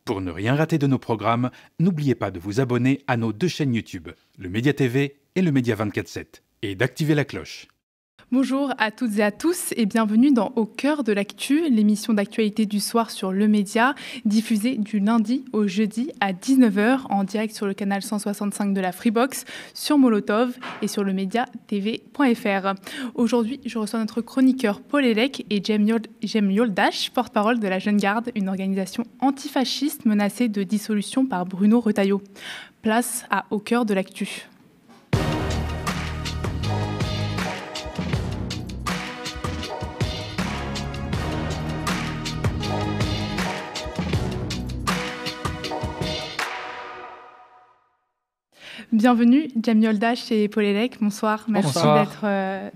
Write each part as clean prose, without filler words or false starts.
Pour ne rien rater de nos programmes, n'oubliez pas de vous abonner à nos deux chaînes YouTube, le Média TV et le Média 24/7, et d'activer la cloche. Bonjour à toutes et à tous et bienvenue dans Au cœur de l'actu, l'émission d'actualité du soir sur Le Média, diffusée du lundi au jeudi à 19h en direct sur le canal 165 de la Freebox, sur Molotov et sur le mediatv.fr. Aujourd'hui, je reçois notre chroniqueur Paul Hellec et Jem Yoldash, porte-parole de la Jeune Garde, une organisation antifasciste menacée de dissolution par Bruno Retailleau. Place à Au cœur de l'actu. Bienvenue, Jem Yoldash et Paul Hellec. Bonsoir, merci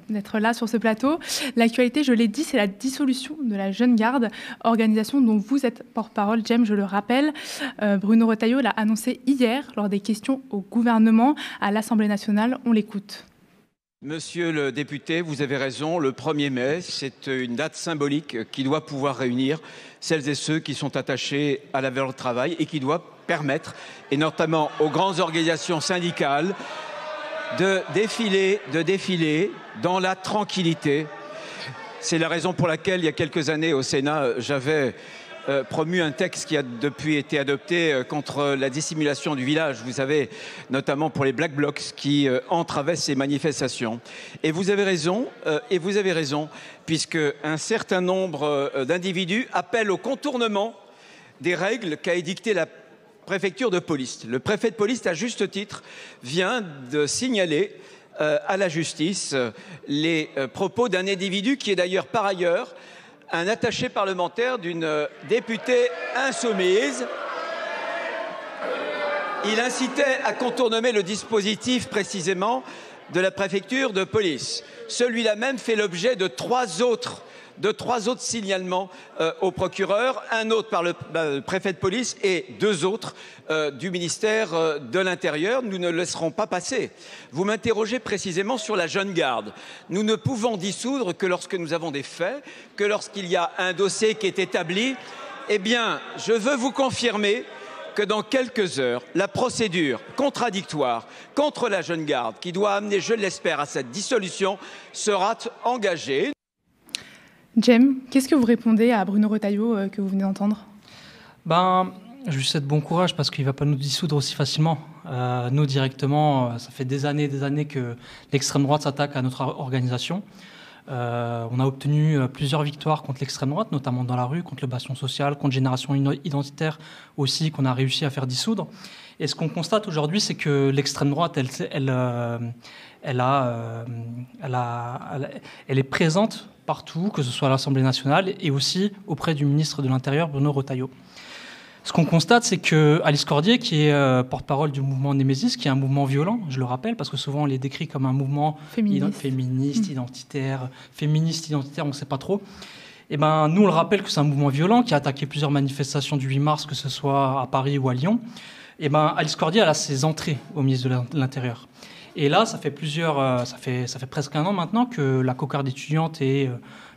d'être là sur ce plateau. L'actualité, je l'ai dit, c'est la dissolution de la Jeune Garde, organisation dont vous êtes porte-parole, Jem, je le rappelle. Bruno Retailleau l'a annoncé hier lors des questions au gouvernement à l'Assemblée nationale. On l'écoute. Monsieur le député, vous avez raison, le 1er mai, c'est une date symbolique qui doit pouvoir réunir celles et ceux qui sont attachés à la valeur travail et qui doit permettre, et notamment aux grandes organisations syndicales, de défiler dans la tranquillité. C'est la raison pour laquelle, il y a quelques années au Sénat, j'avais promu un texte qui a depuis été adopté contre la dissimulation du village, vous savez, notamment pour les Black Blocs qui entravaient ces manifestations. Et vous avez raison, puisque un certain nombre d'individus appellent au contournement des règles qu'a édictées la préfecture de police. Le préfet de police, à juste titre, vient de signaler à la justice les propos d'un individu qui est d'ailleurs par ailleurs un attaché parlementaire d'une députée insoumise. Il incitait à contourner le dispositif précisément de la préfecture de police. Celui-là même fait l'objet de trois autres signalements au procureur, un autre par le préfet de police et deux autres du ministère de l'Intérieur. Nous ne laisserons pas passer. Vous m'interrogez précisément sur la Jeune Garde. Nous ne pouvons dissoudre que lorsque nous avons des faits, que lorsqu'il y a un dossier qui est établi. Eh bien, je veux vous confirmer que dans quelques heures, la procédure contradictoire contre la Jeune Garde, qui doit amener, je l'espère, à cette dissolution, sera engagée. Jem, qu'est-ce que vous répondez à Bruno Retailleau que vous venez d'entendre ? Je lui souhaite bon courage parce qu'il ne va pas nous dissoudre aussi facilement. Nous, directement, ça fait des années que l'extrême droite s'attaque à notre organisation. On a obtenu plusieurs victoires contre l'extrême droite, notamment dans la rue, contre le Bastion social, contre Génération Identitaire aussi, qu'on a réussi à faire dissoudre. Et ce qu'on constate aujourd'hui, c'est que l'extrême droite, elle est présente partout, que ce soit à l'Assemblée nationale et aussi auprès du ministre de l'Intérieur, Bruno Retailleau. Ce qu'on constate, c'est que Alice Cordier, qui est porte-parole du mouvement Némésis, qui est un mouvement violent, je le rappelle, parce que souvent on les décrit comme un mouvement féministe, identitaire, on ne sait pas trop. Et nous, on le rappelle que c'est un mouvement violent qui a attaqué plusieurs manifestations du 8 mars, que ce soit à Paris ou à Lyon. Et Alice Cordier, elle a ses entrées au ministre de l'Intérieur. Et là, ça fait presque un an maintenant que la cocarde étudiante et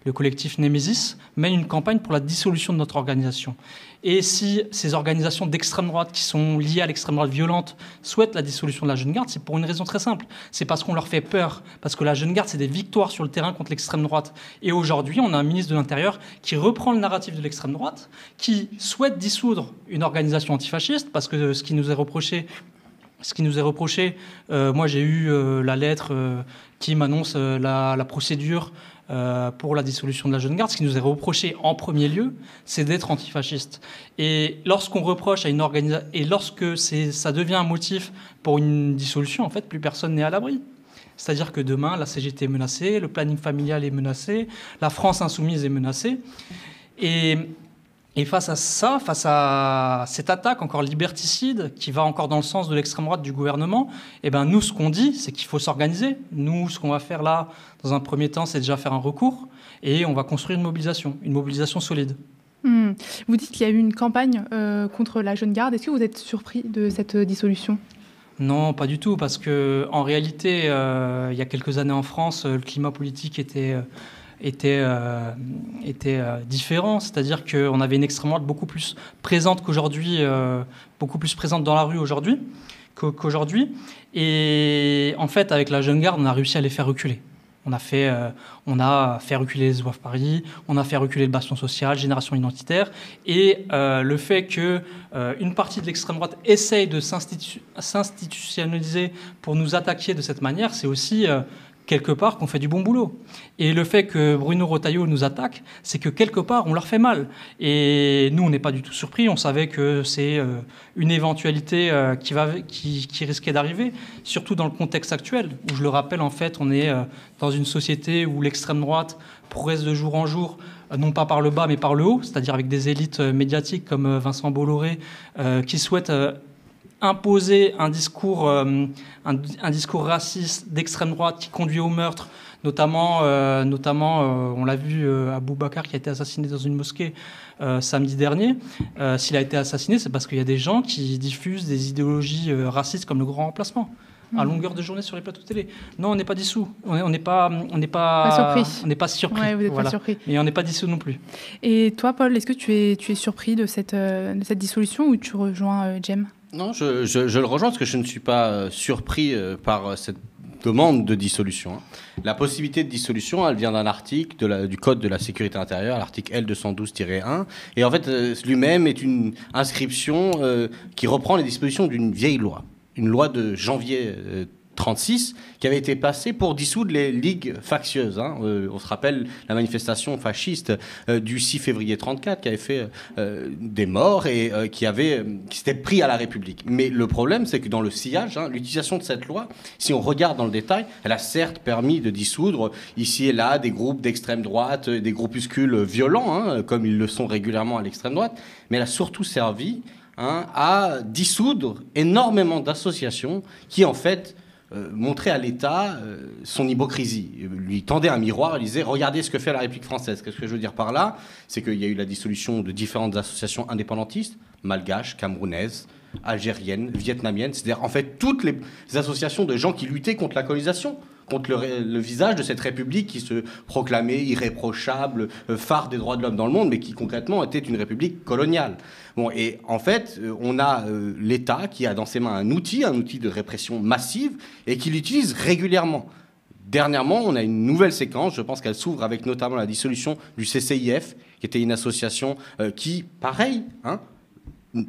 le collectif Némésis mènent une campagne pour la dissolution de notre organisation. Et si ces organisations d'extrême droite qui sont liées à l'extrême droite violente souhaitent la dissolution de la Jeune Garde, c'est pour une raison très simple. C'est parce qu'on leur fait peur. Parce que la Jeune Garde, c'est des victoires sur le terrain contre l'extrême droite. Et aujourd'hui, on a un ministre de l'Intérieur qui reprend le narratif de l'extrême droite, qui souhaite dissoudre une organisation antifasciste, parce que ce qui nous est reproché, moi j'ai eu la lettre qui m'annonce la procédure pour la dissolution de la Jeune Garde. Ce qui nous est reproché en premier lieu, c'est d'être antifasciste. Et lorsqu'on reproche à une organisation, et lorsque ça devient un motif pour une dissolution, en fait, plus personne n'est à l'abri. C'est-à-dire que demain, la CGT est menacée, le planning familial est menacé, la France insoumise est menacée. Et face à ça, face à cette attaque encore liberticide qui va encore dans le sens de l'extrême droite du gouvernement, nous, ce qu'on dit, c'est qu'il faut s'organiser. Nous, ce qu'on va faire là, dans un premier temps, c'est déjà faire un recours et on va construire une mobilisation solide. Vous dites qu'il y a eu une campagne contre la Jeune Garde. Est-ce que vous êtes surpris de cette dissolution ? Non, pas du tout, parce qu'en réalité, il y a quelques années en France, le climat politique était était différent, c'est-à-dire qu'on avait une extrême droite beaucoup plus présente qu'aujourd'hui, beaucoup plus présente dans la rue aujourd'hui qu'aujourd'hui. Et en fait, avec la Jeune Garde, on a réussi à les faire reculer. On a fait reculer les Zouaves Paris, on a fait reculer le Bastion social, Génération Identitaire, et le fait qu'une partie de l'extrême droite essaye de s'institutionnaliser pour nous attaquer de cette manière, c'est aussi quelque part qu'on fait du bon boulot. Et le fait que Bruno Retailleau nous attaque, c'est que quelque part on leur fait mal. Et nous, on n'est pas du tout surpris, on savait que c'est une éventualité qui risquait d'arriver, surtout dans le contexte actuel, où je le rappelle, en fait, on est dans une société où l'extrême droite progresse de jour en jour, non pas par le bas, mais par le haut, c'est-à-dire avec des élites médiatiques comme Vincent Bolloré, qui souhaitent imposer un discours raciste d'extrême droite qui conduit au meurtre, notamment on l'a vu, Abou Bakar qui a été assassiné dans une mosquée samedi dernier. S'il a été assassiné, c'est parce qu'il y a des gens qui diffusent des idéologies racistes comme le grand remplacement à longueur de journée sur les plateaux de télé. Non, on n'est pas dissous. On n'est pas surpris. On n'est pas surpris. Ouais, vous n'êtes pas surpris. Mais on n'est pas dissous non plus. Et toi, Paul, est-ce que tu es surpris de cette dissolution ou tu rejoins Jem ? Non, je le rejoins parce que je ne suis pas surpris par cette demande de dissolution. La possibilité de dissolution, elle vient d'un article du Code de la sécurité intérieure, l'article L212-1. Et en fait, lui-même est une inscription qui reprend les dispositions d'une vieille loi. Une loi de janvier 1936 qui avait été passée pour dissoudre les ligues factieuses. On se rappelle la manifestation fasciste du 6 février 1934 qui avait fait des morts et qui s'était pris à la République. Mais le problème, c'est que dans le sillage, l'utilisation de cette loi, si on regarde dans le détail, elle a certes permis de dissoudre ici et là des groupes d'extrême droite, des groupuscules violents, comme ils le sont régulièrement à l'extrême droite, mais elle a surtout servi à dissoudre énormément d'associations qui, en fait, montraient à l'État son hypocrisie. Lui tendait un miroir et lui disait « Regardez ce que fait la République française ». Qu'est-ce que je veux dire par là ? C'est qu'il y a eu la dissolution de différentes associations indépendantistes, malgaches, camerounaises, algériennes, vietnamiennes, c'est-à-dire en fait toutes les associations de gens qui luttaient contre la colonisation, contre le visage de cette République qui se proclamait irréprochable, phare des droits de l'homme dans le monde, mais qui concrètement était une République coloniale. Bon, et en fait, on a l'État qui a dans ses mains un outil de répression massive, et qui l'utilise régulièrement. Dernièrement, on a une nouvelle séquence, je pense qu'elle s'ouvre avec notamment la dissolution du CCIF, qui était une association qui, pareil,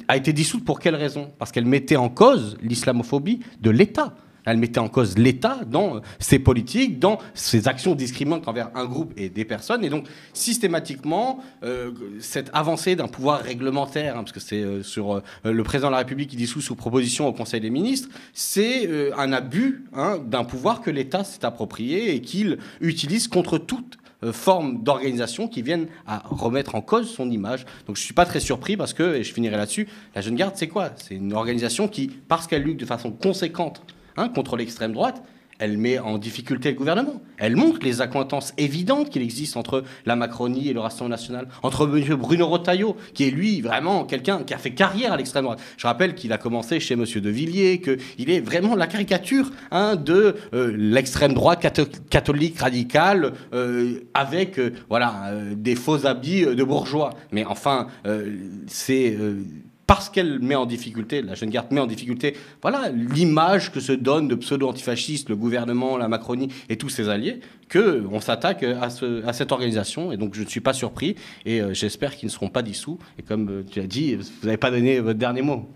a été dissoute pour quelle raison ? Parce qu'elle mettait en cause l'islamophobie de l'État. Elle mettait en cause l'État dans ses politiques, dans ses actions discriminantes envers un groupe et des personnes. Et donc, systématiquement, cette avancée d'un pouvoir réglementaire, parce que c'est sur le président de la République qui dissout sous proposition au Conseil des ministres, c'est un abus d'un pouvoir que l'État s'est approprié et qu'il utilise contre toute forme d'organisation qui viennent à remettre en cause son image. Donc je ne suis pas très surpris parce que, et je finirai là-dessus, la Jeune Garde, c'est quoi ? C'est une organisation qui, parce qu'elle lutte de façon conséquente contre l'extrême droite, elle met en difficulté le gouvernement. Elle montre les accointances évidentes qu'il existe entre la Macronie et le Rassemblement national, entre M. Bruno Retailleau, qui est lui vraiment quelqu'un qui a fait carrière à l'extrême droite. Je rappelle qu'il a commencé chez M. De Villiers, qu'il est vraiment la caricature de l'extrême droite catholique radicale, avec des faux habits de bourgeois. Mais enfin, c'est... parce qu'elle met en difficulté, la Jeune Garde met en difficulté, l'image que se donne de pseudo-antifascistes, le gouvernement, la Macronie et tous ses alliés, qu'on s'attaque à cette organisation. Et donc je ne suis pas surpris et j'espère qu'ils ne seront pas dissous. Et comme tu as dit, vous n'avez pas donné votre dernier mot.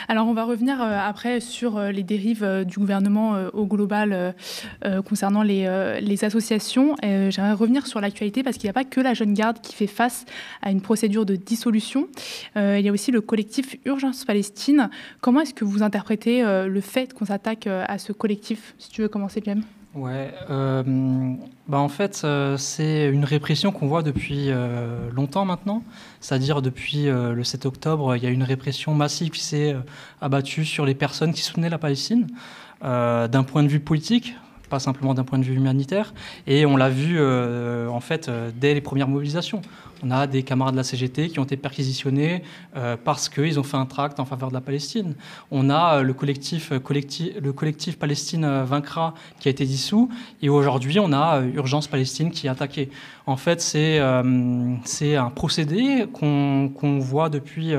Alors on va revenir après sur les dérives du gouvernement au global concernant les associations. J'aimerais revenir sur l'actualité parce qu'il n'y a pas que la Jeune Garde qui fait face à une procédure de dissolution. Il y a aussi le collectif Urgence Palestine. Comment est-ce que vous interprétez le fait qu'on s'attaque à ce collectif ? Si tu veux commencer, Jem. Ouais, en fait, c'est une répression qu'on voit depuis longtemps maintenant. C'est-à-dire depuis le 7 octobre, il y a une répression massive qui s'est abattue sur les personnes qui soutenaient la Palestine, d'un point de vue politique, pas simplement d'un point de vue humanitaire. Et on l'a vu, dès les premières mobilisations. On a des camarades de la CGT qui ont été perquisitionnés parce qu'ils ont fait un tract en faveur de la Palestine. On a le collectif Palestine Vaincra qui a été dissous. Et aujourd'hui, on a Urgence Palestine qui est attaqué. En fait, c'est un procédé qu'on voit depuis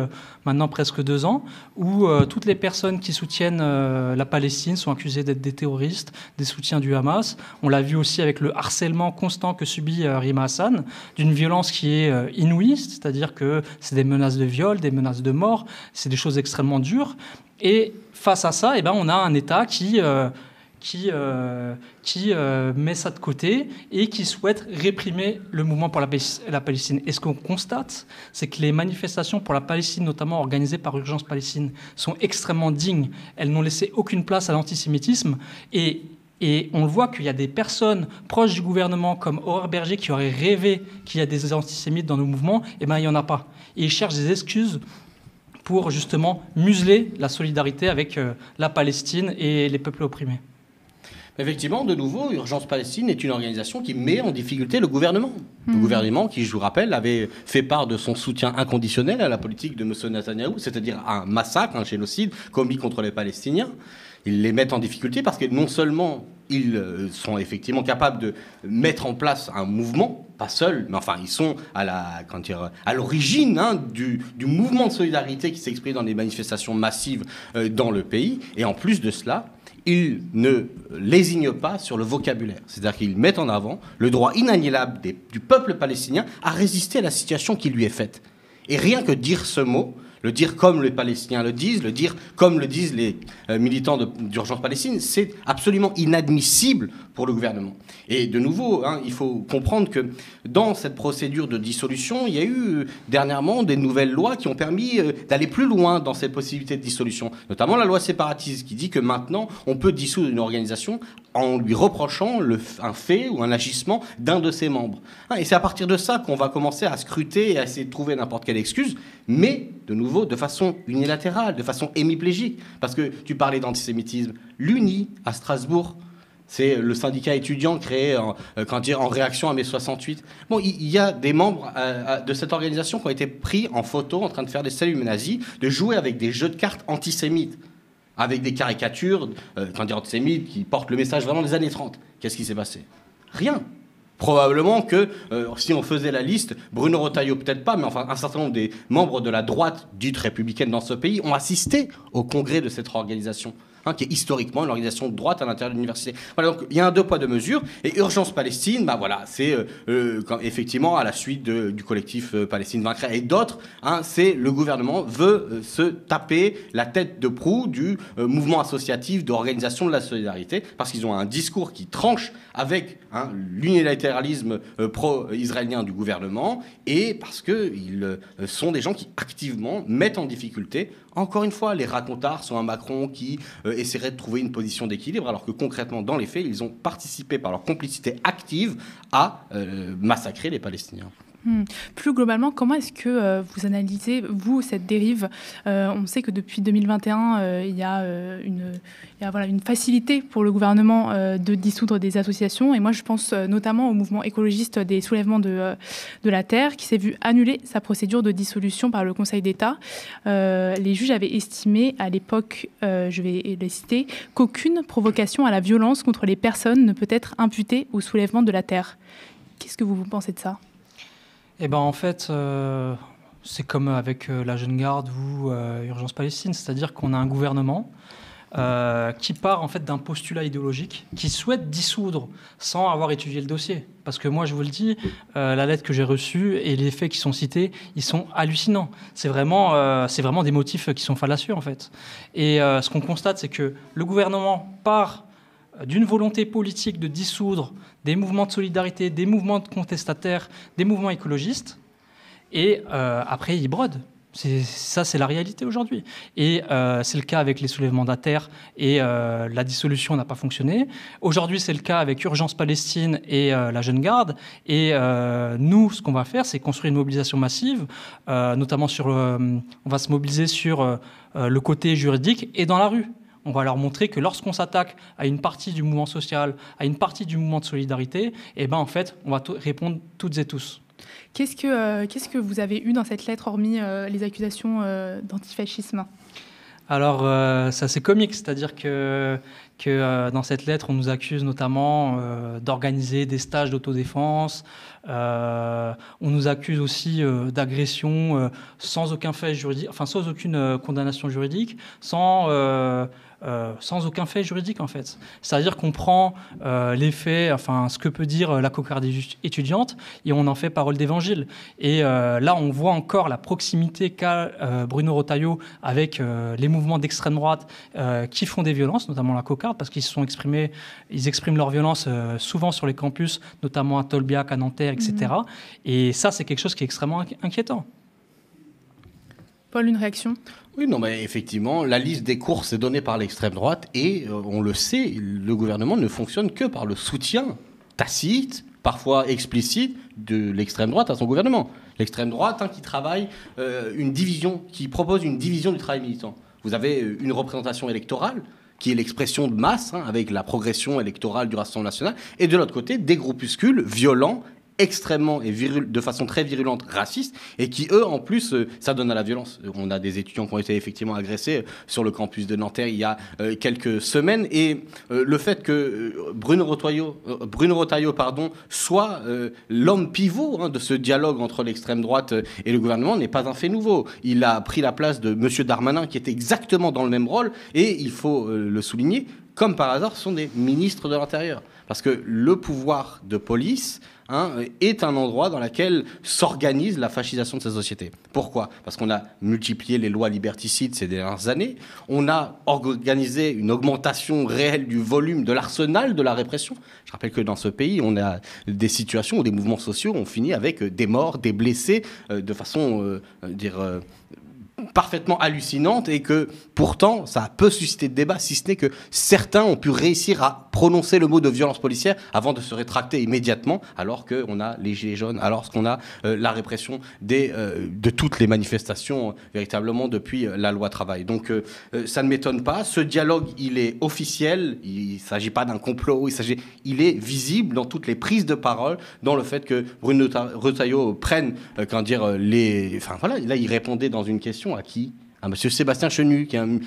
maintenant presque 2 ans, où toutes les personnes qui soutiennent la Palestine sont accusées d'être des terroristes, des soutiens du Hamas. On l'a vu aussi avec le harcèlement constant que subit Rima Hassan, d'une violence qui est inouïe, c'est-à-dire que c'est des menaces de viol, des menaces de mort, c'est des choses extrêmement dures. Et face à ça, on a un État qui met ça de côté et qui souhaite réprimer le mouvement pour la Palestine. Et ce qu'on constate, c'est que les manifestations pour la Palestine, notamment organisées par Urgence Palestine, sont extrêmement dignes. Elles n'ont laissé aucune place à l'antisémitisme. Et on le voit qu'il y a des personnes proches du gouvernement, comme Aurore Berger, qui auraient rêvé qu'il y a des antisémites dans nos mouvements. Il n'y en a pas. Et ils cherchent des excuses pour justement museler la solidarité avec la Palestine et les peuples opprimés. Effectivement, de nouveau, Urgence Palestine est une organisation qui met en difficulté le gouvernement. Le gouvernement qui, je vous rappelle, avait fait part de son soutien inconditionnel à la politique de M. Netanyahou, c'est-à-dire un massacre, un génocide commis contre les Palestiniens. Ils les mettent en difficulté parce que non seulement ils sont effectivement capables de mettre en place un mouvement, pas seuls, mais enfin ils sont à l'origine du mouvement de solidarité qui s'exprime dans les manifestations massives dans le pays. Et en plus de cela, ils ne lésignent pas sur le vocabulaire. C'est-à-dire qu'ils mettent en avant le droit inaliénable du peuple palestinien à résister à la situation qui lui est faite. Et rien que dire ce mot, le dire comme les Palestiniens le dire comme le disent les militants d'Urgence Palestine, c'est absolument inadmissible pour le gouvernement. Et de nouveau, il faut comprendre que dans cette procédure de dissolution, il y a eu dernièrement des nouvelles lois qui ont permis d'aller plus loin dans ces possibilités de dissolution, notamment la loi séparatiste qui dit que maintenant on peut dissoudre une organisation en lui reprochant un fait ou un agissement d'un de ses membres. Et c'est à partir de ça qu'on va commencer à scruter et à essayer de trouver n'importe quelle excuse, mais de nouveau de façon unilatérale, de façon hémiplégique. Parce que tu parlais d'antisémitisme. L'UNI, à Strasbourg, c'est le syndicat étudiant créé en réaction à mai 68. Bon, il y a des membres de cette organisation qui ont été pris en photo en train de faire des saluts nazis, de jouer avec des jeux de cartes antisémites, avec des caricatures antisémites qui portent le message vraiment des années 30. Qu'est-ce qui s'est passé? Rien. Probablement que, si on faisait la liste, Bruno Retailleau peut-être pas, mais enfin un certain nombre des membres de la droite dite républicaine dans ce pays ont assisté au congrès de cette organisation, qui est historiquement une organisation de droite à l'intérieur de l'université. Voilà, donc il y a un 2 poids 2 mesures, et Urgence Palestine, c'est effectivement à la suite du collectif Palestine Vaincra et d'autres, c'est le gouvernement veut se taper la tête de proue du mouvement associatif d'organisation de la solidarité, parce qu'ils ont un discours qui tranche avec l'unilatéralisme pro-israélien du gouvernement, et parce qu'ils sont des gens qui activement mettent en difficulté, encore une fois, les racontards sont un Macron qui essaierait de trouver une position d'équilibre, alors que concrètement, dans les faits, ils ont participé par leur complicité active à massacrer les Palestiniens. Plus globalement, comment est-ce que vous analysez, vous, cette dérive? On sait que depuis 2021, il y a une facilité pour le gouvernement de dissoudre des associations. Et moi, je pense notamment au mouvement écologiste des soulèvements de la Terre, qui s'est vu annuler sa procédure de dissolution par le Conseil d'État. Les juges avaient estimé à l'époque, je vais les citer, qu'aucune provocation à la violence contre les personnes ne peut être imputée au soulèvement de la Terre. Qu'est-ce que vous pensez de ça? En fait, c'est comme avec la Jeune Garde ou Urgence Palestine, c'est-à-dire qu'on a un gouvernement qui part en fait d'un postulat idéologique, qui souhaite dissoudre sans avoir étudié le dossier. Parce que moi, je vous le dis, la lettre que j'ai reçue et les faits qui sont cités, ils sont hallucinants. C'est vraiment des motifs qui sont fallacieux en fait. Et ce qu'on constate, c'est que le gouvernement part d'une volonté politique de dissoudre des mouvements de solidarité, des mouvements de contestataires, des mouvements écologistes, et après, ils brodent. C'est la réalité aujourd'hui. Et c'est le cas avec les soulèvements de la Terre, et la dissolution n'a pas fonctionné. Aujourd'hui, c'est le cas avec Urgence Palestine et la Jeune Garde. Et nous, ce qu'on va faire, c'est construire une mobilisation massive, notamment on va se mobiliser sur le côté juridique et dans la rue. On va leur montrer que lorsqu'on s'attaque à une partie du mouvement social, à une partie du mouvement de solidarité, en fait, on va répondre toutes et tous. Qu'est-ce que vous avez eu dans cette lettre, hormis les accusations d'antifascisme ? Alors, c'est assez comique, c'est-à-dire que dans cette lettre, on nous accuse notamment d'organiser des stages d'autodéfense. On nous accuse aussi d'agression sans aucun fait juridique, enfin sans aucune condamnation juridique, sans aucun fait juridique en fait. C'est-à-dire qu'on prend les faits, enfin ce que peut dire la cocardie étudiante, et on en fait parole d'évangile. Et là, on voit encore la proximité qu'a Bruno Retailleau avec les mouvements d'extrême droite qui font des violences, notamment la cocarde, parce qu'ils expriment leur violence souvent sur les campus, notamment à Tolbiac, à Nanterre, etc. Et ça, c'est quelque chose qui est extrêmement inquiétant. Paul, une réaction ? Oui, non, mais effectivement, la liste des courses est donnée par l'extrême droite et on le sait, le gouvernement ne fonctionne que par le soutien tacite, parfois explicite, de l'extrême droite à son gouvernement. L'extrême droite qui travaille qui propose une division du travail militant. Vous avez une représentation électorale qui est l'expression de masse, avec la progression électorale du Rassemblement national, et de l'autre côté, des groupuscules violents, extrêmement et de façon très virulente, racistes, et qui, eux, en plus, ça donne à la violence. On a des étudiants qui ont été effectivement agressés sur le campus de Nanterre il y a quelques semaines, et le fait que Bruno Retailleau soit l'homme pivot de ce dialogue entre l'extrême droite et le gouvernement n'est pas un fait nouveau. Il a pris la place de M. Darmanin, qui était exactement dans le même rôle, et il faut le souligner, comme par hasard, ce sont des ministres de l'Intérieur. Parce que le pouvoir de police est un endroit dans lequel s'organise la fascisation de ces sociétés. Pourquoi ? Parce qu'on a multiplié les lois liberticides ces dernières années, on a organisé une augmentation réelle du volume de l'arsenal de la répression. Je rappelle que dans ce pays, on a des situations où des mouvements sociaux ont fini avec des morts, des blessés, de façon, parfaitement hallucinante, et que pourtant ça peut susciter de débat, si ce n'est que certains ont pu réussir à prononcer le mot de violence policière avant de se rétracter immédiatement, alors qu'on a les gilets jaunes, alors qu'on a la répression de toutes les manifestations véritablement depuis la loi travail. Donc ça ne m'étonne pas, ce dialogue il est officiel, il ne s'agit pas d'un complot, il est visible dans toutes les prises de parole, dans le fait que Bruno Retailleau prenne, là il répondait dans une question à qui ? À M. Sébastien Chenu, qui est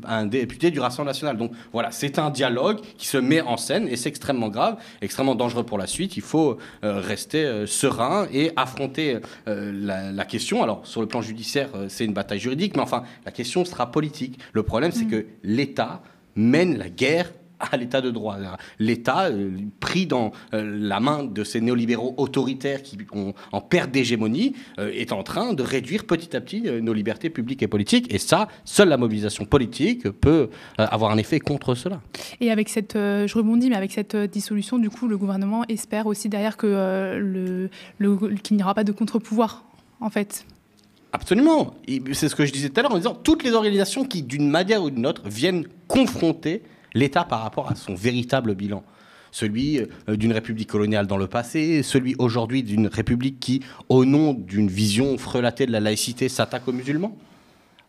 un député du Rassemblement national. Donc voilà, c'est un dialogue qui se met en scène et c'est extrêmement grave, extrêmement dangereux pour la suite. Il faut rester serein et affronter la question. Alors sur le plan judiciaire, c'est une bataille juridique, mais enfin, la question sera politique. Le problème, c'est que l'État mène la guerre à l'état de droit. L'État, pris dans la main de ces néolibéraux autoritaires qui ont en perte d'hégémonie, est en train de réduire petit à petit nos libertés publiques et politiques. Et ça, seule la mobilisation politique peut avoir un effet contre cela. Et avec je rebondis, mais avec cette dissolution, du coup, le gouvernement espère aussi derrière que qu'il n'y aura pas de contre-pouvoir, en fait. Absolument. Et c'est ce que je disais tout à l'heure en disant toutes les organisations qui, d'une manière ou d'une autre, viennent confronter l'État par rapport à son véritable bilan. Celui d'une république coloniale dans le passé, celui aujourd'hui d'une république qui, au nom d'une vision frelatée de la laïcité, s'attaque aux musulmans,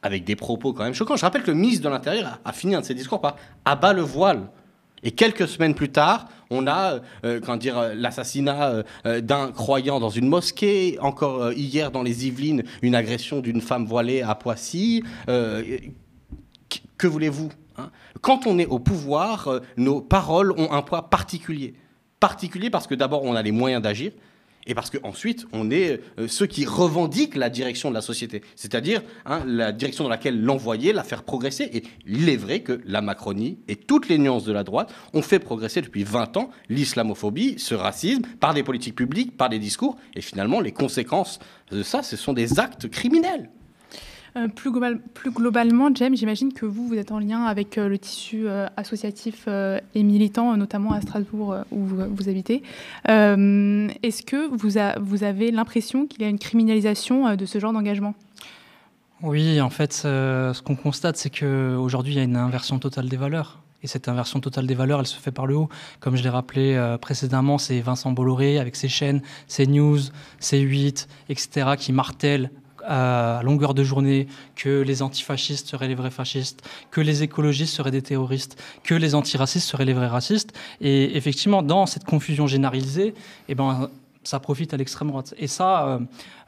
avec des propos quand même choquants. Je rappelle que le ministre de l'Intérieur a fini un de ses discours par « abat le voile ». Et quelques semaines plus tard, on a l'assassinat d'un croyant dans une mosquée. Encore hier, dans les Yvelines, une agression d'une femme voilée à Poissy. Que voulez-vous ? Quand on est au pouvoir, nos paroles ont un poids particulier. Particulier parce que d'abord, on a les moyens d'agir, et parce qu'ensuite, on est ceux qui revendiquent la direction de la société, c'est-à-dire la direction dans laquelle l'envoyer, la faire progresser. Et il est vrai que la Macronie et toutes les nuances de la droite ont fait progresser depuis 20 ans l'islamophobie, ce racisme, par des politiques publiques, par des discours, et finalement, les conséquences de ça, ce sont des actes criminels. Plus globalement, Jem, j'imagine que vous êtes en lien avec le tissu associatif et militant, notamment à Strasbourg où vous habitez. Est-ce que vous avez l'impression qu'il y a une criminalisation de ce genre d'engagement ? Oui, en fait, ce qu'on constate, c'est qu'aujourd'hui, il y a une inversion totale des valeurs. Et cette inversion totale des valeurs, elle se fait par le haut. Comme je l'ai rappelé précédemment, c'est Vincent Bolloré avec ses chaînes, CNews, C8, etc., qui martèlent à longueur de journée que les antifascistes seraient les vrais fascistes, que les écologistes seraient des terroristes, que les antiracistes seraient les vrais racistes. Et effectivement, dans cette confusion généralisée, ça profite à l'extrême droite. Et ça,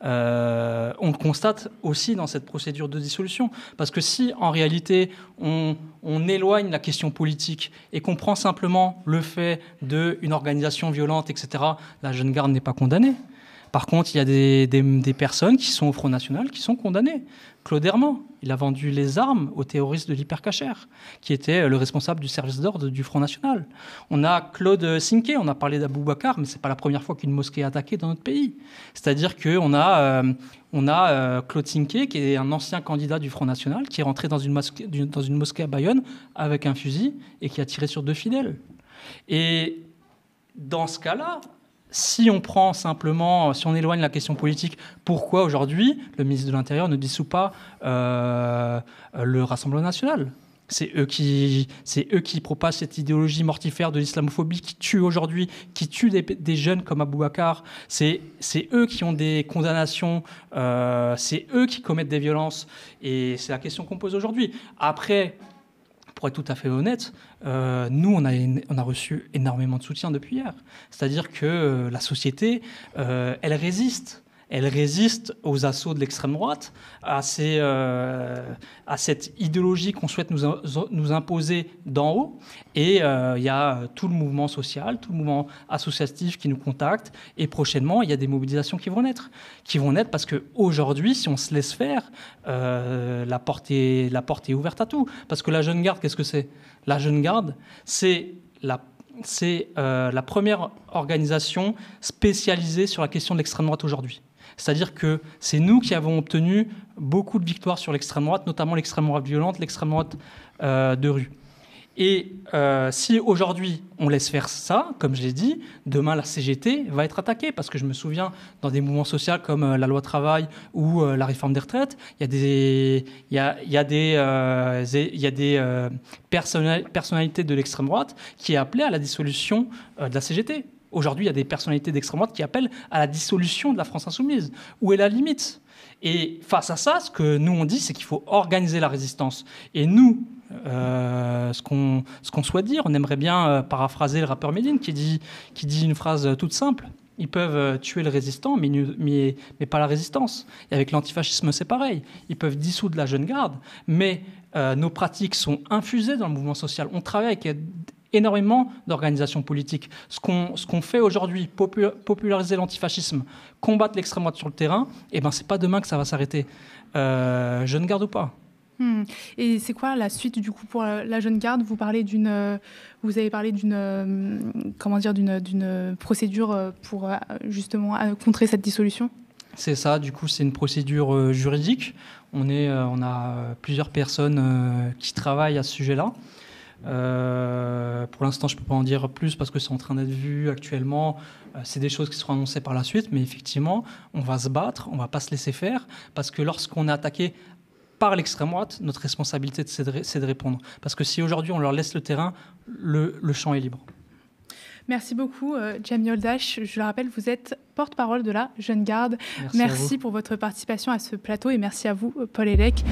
on le constate aussi dans cette procédure de dissolution. Parce que si, en réalité, on éloigne la question politique et qu'on prend simplement le fait d'une organisation violente, etc., la Jeune Garde n'est pas condamnée. Par contre, il y a des personnes qui sont au Front National qui sont condamnées. Claude Herman, il a vendu les armes aux terroristes de l'Hypercacher, qui était le responsable du service d'ordre du Front National. On a Claude Sinké, on a parlé d'Aboubacar, mais ce n'est pas la première fois qu'une mosquée est attaquée dans notre pays. C'est-à-dire qu'on a, Claude Sinké, qui est un ancien candidat du Front National, qui est rentré dans une mosquée à Bayonne avec un fusil et qui a tiré sur 2 fidèles. Et dans ce cas-là, si on prend simplement, si on éloigne la question politique, pourquoi aujourd'hui le ministre de l'Intérieur ne dissout pas le Rassemblement national ? C'est eux qui propagent cette idéologie mortifère de l'islamophobie qui tue aujourd'hui, qui tue des jeunes comme Aboubacar. C'est eux qui ont des condamnations, c'est eux qui commettent des violences. Et c'est la question qu'on pose aujourd'hui. Après, pour être tout à fait honnête, nous, on a reçu énormément de soutien depuis hier. C'est-à-dire que la société, elle résiste. Elle résiste aux assauts de l'extrême droite, à cette idéologie qu'on souhaite nous imposer d'en haut. Et il y a tout le mouvement social, tout le mouvement associatif qui nous contacte. Et prochainement, il y a des mobilisations qui vont naître. Qui vont naître parce qu'aujourd'hui, si on se laisse faire, la porte est ouverte à tout. Parce que la Jeune Garde, qu'est-ce que c'est ? La Jeune Garde, c'est la première organisation spécialisée sur la question de l'extrême droite aujourd'hui. C'est-à-dire que c'est nous qui avons obtenu beaucoup de victoires sur l'extrême droite, notamment l'extrême droite violente, l'extrême droite de rue. Et si aujourd'hui on laisse faire ça, comme je l'ai dit, demain la CGT va être attaquée. Parce que je me souviens, dans des mouvements sociaux comme la loi travail ou la réforme des retraites, il y a des personnalités de l'extrême droite qui appelaient à la dissolution de la CGT. Aujourd'hui, il y a des personnalités d'extrême droite qui appellent à la dissolution de la France insoumise. Où est la limite ? Et face à ça, ce que nous on dit, c'est qu'il faut organiser la résistance. Et nous, ce qu'on souhaite dire, on aimerait bien paraphraser le rappeur Medine qui dit une phrase toute simple. Ils peuvent tuer le résistant, mais pas la résistance. Et avec l'antifascisme, c'est pareil. Ils peuvent dissoudre la Jeune Garde, mais nos pratiques sont infusées dans le mouvement social. On travaille avec énormément d'organisations politiques. Ce qu'on fait aujourd'hui, populariser l'antifascisme, combattre l'extrême droite sur le terrain, c'est pas demain que ça va s'arrêter. Jeune Garde ou pas. Et c'est quoi la suite du coup pour la Jeune Garde ? Vous avez parlé d'une procédure pour justement contrer cette dissolution ? C'est ça, du coup c'est une procédure juridique. On a plusieurs personnes qui travaillent à ce sujet-là. Pour l'instant, je ne peux pas en dire plus parce que c'est en train d'être vu actuellement. C'est des choses qui seront annoncées par la suite, mais effectivement, on va se battre, on ne va pas se laisser faire parce que lorsqu'on est attaqué par l'extrême droite, notre responsabilité, c'est de répondre. Parce que si aujourd'hui on leur laisse le terrain, le champ est libre. Merci beaucoup, Jamie Oldash. Je le rappelle, vous êtes porte-parole de la Jeune Garde. Merci pour votre participation à ce plateau et merci à vous, Paul Hellec.